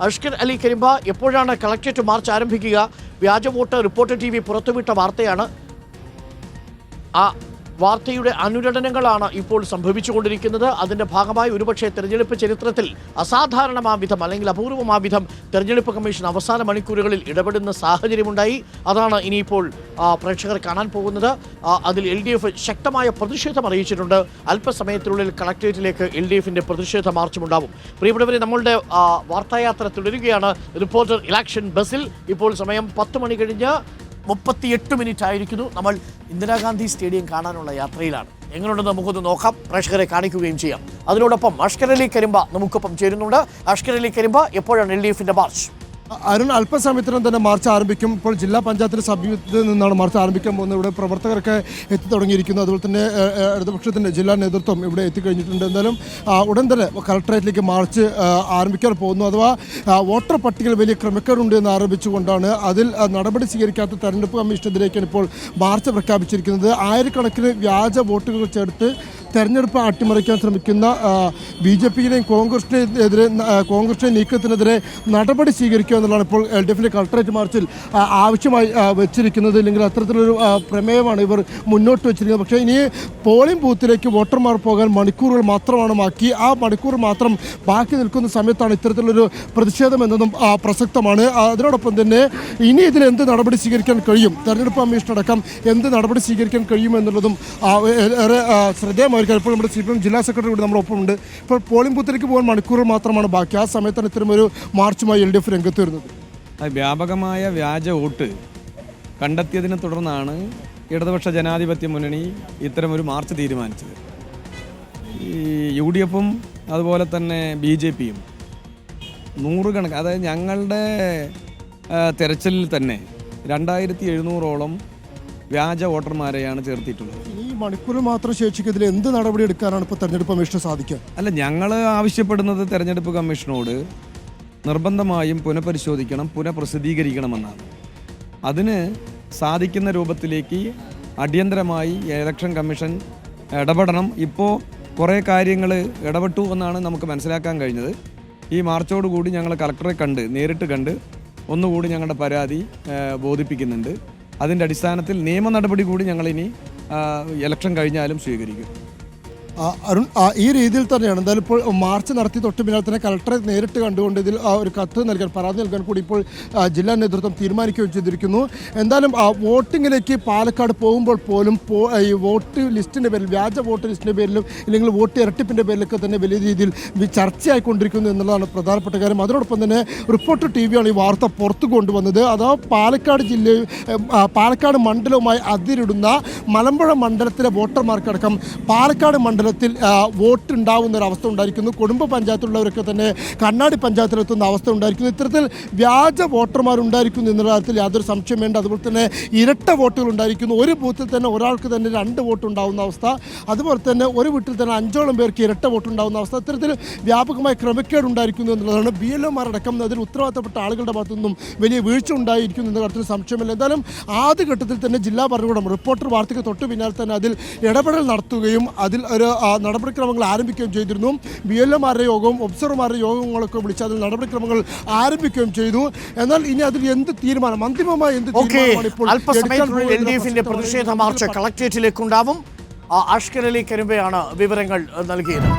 അഷ്കർ അലി കരിമ്പ എപ്പോഴാണ് collectorate March ആരംഭിക്കുക? വ്യാജ വോട്ട് റിപ്പോർട്ടർ TV പുറത്തുവിട്ട വാർത്തയാണ്. ആ വാർത്തയുടെ അനുരണനങ്ങളാണ് ഇപ്പോൾ സംഭവിച്ചുകൊണ്ടിരിക്കുന്നത്. അതിൻ്റെ ഭാഗമായി ഒരുപക്ഷെ തെരഞ്ഞെടുപ്പ് ചരിത്രത്തിൽ അസാധാരണമാവിധം അല്ലെങ്കിൽ അപൂർവമാവിധം തെരഞ്ഞെടുപ്പ് കമ്മീഷൻ അവസാന മണിക്കൂറുകളിൽ ഇടപെടുന്ന സാഹചര്യമുണ്ടായി. അതാണ് ഇനിയിപ്പോൾ പ്രേക്ഷകർ കാണാൻ പോകുന്നത്. അതിൽ LDF ശക്തമായ പ്രതിഷേധം അറിയിച്ചിട്ടുണ്ട്. അല്പസമയത്തിനുള്ളിൽ കളക്ടറേറ്റിലേക്ക് LDFിൻ്റെ പ്രതിഷേധ മാർച്ചുമുണ്ടാവും. പ്രിയപ്പെട്ടവരെ, നമ്മളുടെ വാർത്തായാത്ര തുടരുകയാണ്. റിപ്പോർട്ടർ ഇലക്ഷൻ ബസ്സിൽ ഇപ്പോൾ സമയം 10 മണി കഴിഞ്ഞ് 38 മിനിറ്റ് ആയിരിക്കുന്നു. നമ്മൾ ഇന്ദിരാഗാന്ധി സ്റ്റേഡിയം കാണാനുള്ള യാത്രയിലാണ്. എങ്ങനെയുണ്ടെന്ന് നമുക്കൊന്ന് നോക്കാം, പ്രേക്ഷകരെ കാണിക്കുകയും ചെയ്യാം. അതിനോടൊപ്പം അഷ്കർ അലി കരിമ്പ നമുക്കൊപ്പം ചേരുന്നുണ്ട്. അഷ്കർ അലി കരിമ്പ, എപ്പോഴാണ് LDFിൻ്റെ മാർച്ച്? അരുൺ, അല്പസമയത്തിനും തന്നെ മാർച്ച് ആരംഭിക്കും. ഇപ്പോൾ ജില്ലാ പഞ്ചായത്തിന് സമീപത്ത് നിന്നാണ് മാർച്ച് ആരംഭിക്കാൻ പോകുന്നത്. ഇവിടെ പ്രവർത്തകരൊക്കെ എത്തി തുടങ്ങിയിരിക്കുന്നു. അതുപോലെ തന്നെ ഇടതുപക്ഷത്തിൻ്റെ ജില്ലാ നേതൃത്വം ഇവിടെ എത്തിക്കഴിഞ്ഞിട്ടുണ്ട്. എന്തായാലും ഉടൻ തന്നെ കളക്ടറേറ്റിലേക്ക് മാർച്ച് ആരംഭിക്കാൻ പോകുന്നു. അഥവാ വോട്ടർ പട്ടികയിൽ വലിയ ക്രമക്കേടുണ്ട് എന്ന് ആരോപിച്ചുകൊണ്ടാണ് അതിൽ നടപടി സ്വീകരിക്കാത്ത തെരഞ്ഞെടുപ്പ് കമ്മീഷനെതിരേക്കാണ് ഇപ്പോൾ മാർച്ച് പ്രഖ്യാപിച്ചിരിക്കുന്നത്. ആയിരക്കണക്കിന് വ്യാജ വോട്ടുകൾ ചേർത്ത് തെരഞ്ഞെടുപ്പ് അട്ടിമറിക്കാൻ ശ്രമിക്കുന്ന BJPയുടെയും കോൺഗ്രസിൻ്റെയും നീക്കത്തിനെതിരെ നടപടി സ്വീകരിക്കുക എന്നുള്ളതാണ് ഇപ്പോൾ LDFിൻ്റെ കളക്ടറേറ്റ് മാർച്ചിൽ ആവശ്യമായി വെച്ചിരിക്കുന്നത്. ഇല്ലെങ്കിൽ അത്തരത്തിലൊരു പ്രമേയമാണ് ഇവർ മുന്നോട്ട് വെച്ചിരിക്കുന്നത്. പക്ഷേ ഇനി പോളിംഗ് ബൂത്തിലേക്ക് വോട്ടർമാർ പോകാൻ മണിക്കൂറുകൾ മാത്രമാണ് ബാക്കി. ആ മണിക്കൂർ മാത്രം ബാക്കി നിൽക്കുന്ന സമയത്താണ് ഇത്തരത്തിലൊരു പ്രതിഷേധം എന്നതും പ്രസക്തമാണ്. അതിനോടൊപ്പം തന്നെ ഇനി ഇതിൽ എന്ത് നടപടി സ്വീകരിക്കാൻ കഴിയും, തെരഞ്ഞെടുപ്പ് കമ്മീഷനടക്കം എന്ത് നടപടി സ്വീകരിക്കാൻ കഴിയുമെന്നുള്ളതും ഏറെ ശ്രദ്ധേയമായി. ഇപ്പോൾ നമ്മുടെ CPM ജില്ലാ സെക്രട്ടറി കൂടി നമ്മുടെ ഒപ്പമുണ്ട്. ഇപ്പോൾ പോളിംഗ് ബൂത്തിലേക്ക് പോകാൻ മണിക്കൂറുകൾ മാത്രമാണ് ബാക്കി. ആ സമയത്താണ് ഇത്തരമൊരു മാർച്ചുമായി LDF രംഗത്ത് വരുന്നത്. വ്യാപകമായ വ്യാജ വോട്ട് കണ്ടെത്തിയതിനെ തുടർന്നാണ് ഇടതുപക്ഷ ജനാധിപത്യ മുന്നണി ഇത്തരമൊരു മാർച്ച് തീരുമാനിച്ചത്. ഈ UDFും അതുപോലെ തന്നെ BJPയും നൂറുകണക്കിന്, അതായത് ഞങ്ങളുടെ തെരച്ചിലിൽ തന്നെ 2700ഓളം വ്യാജ വോട്ടർമാരെയാണ് ചേർത്തിട്ടുള്ളത്. ഈ മണിക്കൂർ മാത്രം ശേഷിക്കുന്നതിൽ എന്ത് നടപടി എടുക്കാനാണ് ഇപ്പോൾ തെരഞ്ഞെടുപ്പ് കമ്മീഷന് സാധിക്കുക? അല്ല, ഞങ്ങൾ ആവശ്യപ്പെടുന്നത് തെരഞ്ഞെടുപ്പ് കമ്മീഷനോട് നിർബന്ധമായും പുനഃപരിശോധിക്കണം, പുനഃപ്രസിദ്ധീകരിക്കണമെന്നാണ്. അതിന് സാധിക്കുന്ന രൂപത്തിലേക്ക് അടിയന്തരമായി ഇലക്ഷൻ കമ്മീഷൻ ഇടപെടണം. ഇപ്പോൾ കുറേ കാര്യങ്ങൾ ഇടപെട്ടു എന്നാണ് നമുക്ക് മനസ്സിലാക്കാൻ കഴിഞ്ഞത്. ഈ മാർച്ചോടുകൂടി ഞങ്ങൾ കളക്ടറെ നേരിട്ട് കണ്ട് ഒന്നുകൂടി ഞങ്ങളുടെ പരാതി ബോധിപ്പിക്കുന്നുണ്ട്. അതിൻ്റെ അടിസ്ഥാനത്തിൽ നിയമ നടപടി കൂടി ഞങ്ങളിനി ഇലക്ഷൻ കഴിഞ്ഞാലും സ്വീകരിക്കും. അരുൺ, ഈ രീതിയിൽ തന്നെയാണ് എന്തായാലും ഇപ്പോൾ മാർച്ച് നടത്തി തൊട്ട് പിന്നാലെ തന്നെ കളക്ടറെ നേരിട്ട് കണ്ടുകൊണ്ട് ഇതിൽ ഒരു കത്ത് നൽകാൻ, പരാതി നൽകാൻ കൂടി ഇപ്പോൾ ജില്ലാ നേതൃത്വം തീരുമാനിക്കുകയും ചെയ്തിരിക്കുന്നു. എന്തായാലും വോട്ടിങ്ങിലേക്ക് പാലക്കാട് പോകുമ്പോൾ പോലും ഈ വോട്ട് ലിസ്റ്റിൻ്റെ പേരിൽ, വ്യാജ വോട്ട് ലിസ്റ്റിൻ്റെ പേരിലും ഇല്ലെങ്കിൽ വോട്ട് ഇരട്ടിപ്പിൻ്റെ പേരിലൊക്കെ തന്നെ വലിയ രീതിയിൽ ചർച്ചയായിക്കൊണ്ടിരിക്കുന്നു എന്നുള്ളതാണ് പ്രധാനപ്പെട്ട കാര്യം. അതിനോടൊപ്പം തന്നെ റിപ്പോർട്ടർ TVയാണ് ഈ വാർത്ത പുറത്തു കൊണ്ടുവന്നത്. അഥവാ പാലക്കാട് മണ്ഡലവുമായി അതിരിടുന്ന മലമ്പുഴ മണ്ഡലത്തിലെ വോട്ടർമാർക്കടക്കം പാലക്കാട് മണ്ഡലത്തിൽ വോട്ട് ഉണ്ടാവുന്ന ഒരു അവസ്ഥ ഉണ്ടായിരിക്കുന്നു. കുടുംബ പഞ്ചായത്തിലുള്ളവരൊക്കെ തന്നെ കണ്ണാടി പഞ്ചായത്തിലെത്തുന്ന അവസ്ഥ ഉണ്ടായിരിക്കുന്നു. ഇത്തരത്തിൽ വ്യാജ വോട്ടർമാർ ഉണ്ടായിരിക്കുന്നു എന്നുള്ള കാര്യത്തിൽ യാതൊരു സംശയം വേണ്ട. അതുപോലെ തന്നെ ഇരട്ട വോട്ടുകൾ ഉണ്ടായിരിക്കുന്നു. ഒരു ബൂത്തിൽ തന്നെ ഒരാൾക്ക് തന്നെ 2 വോട്ട് ഉണ്ടാവുന്ന അവസ്ഥ. അതുപോലെ തന്നെ ഒരു വീട്ടിൽ തന്നെ 5ഓളം പേർക്ക് ഇരട്ട വോട്ട് ഉണ്ടാവുന്ന അവസ്ഥ. ഇത്തരത്തിൽ വ്യാപകമായ ക്രമക്കേട് ഉണ്ടായിരിക്കുന്നു എന്നുള്ളതാണ്. BLOമാരടക്കം അതിൽ ഉത്തരവാദിത്തപ്പെട്ട ആളുകളുടെ ഭാഗത്തു നിന്നും വലിയ വീഴ്ച ഉണ്ടായിരിക്കുന്നു എന്ന കാര്യത്തിൽ സംശയമില്ല. എന്തായാലും ആദ്യഘട്ടത്തിൽ തന്നെ ജില്ലാ ഭരണകൂടം റിപ്പോർട്ടർ വാർത്തയ്ക്ക് തൊട്ട് പിന്നാലെ തന്നെ അതിൽ ഇടപെടൽ നടത്തുകയും അതിൽ ഒരു നടപടിക്രമങ്ങൾ ആരംഭിക്കുകയും ചെയ്തിരുന്നു. BLOമാരുടെ യോഗവും ഒബ്സർവർമാരുടെ യോഗങ്ങളൊക്കെ വിളിച്ച് അതിൽ നടപടിക്രമങ്ങൾ ആരംഭിക്കുകയും ചെയ്തു. എന്നാൽ ഇനി അതിൽ എന്ത് തീരുമാനം, അന്തിമമായി എന്ത് തീരുമാനമാണ് ഇപ്പോൾ LDFിന്റെ പ്രതിഷേധ മാർച്ച് കളക്ടറേറ്റിലേക്കുണ്ടാവും. അഷ്കർ അലി കരിമ്പയാണ് വിവരങ്ങൾ നൽകിയത്.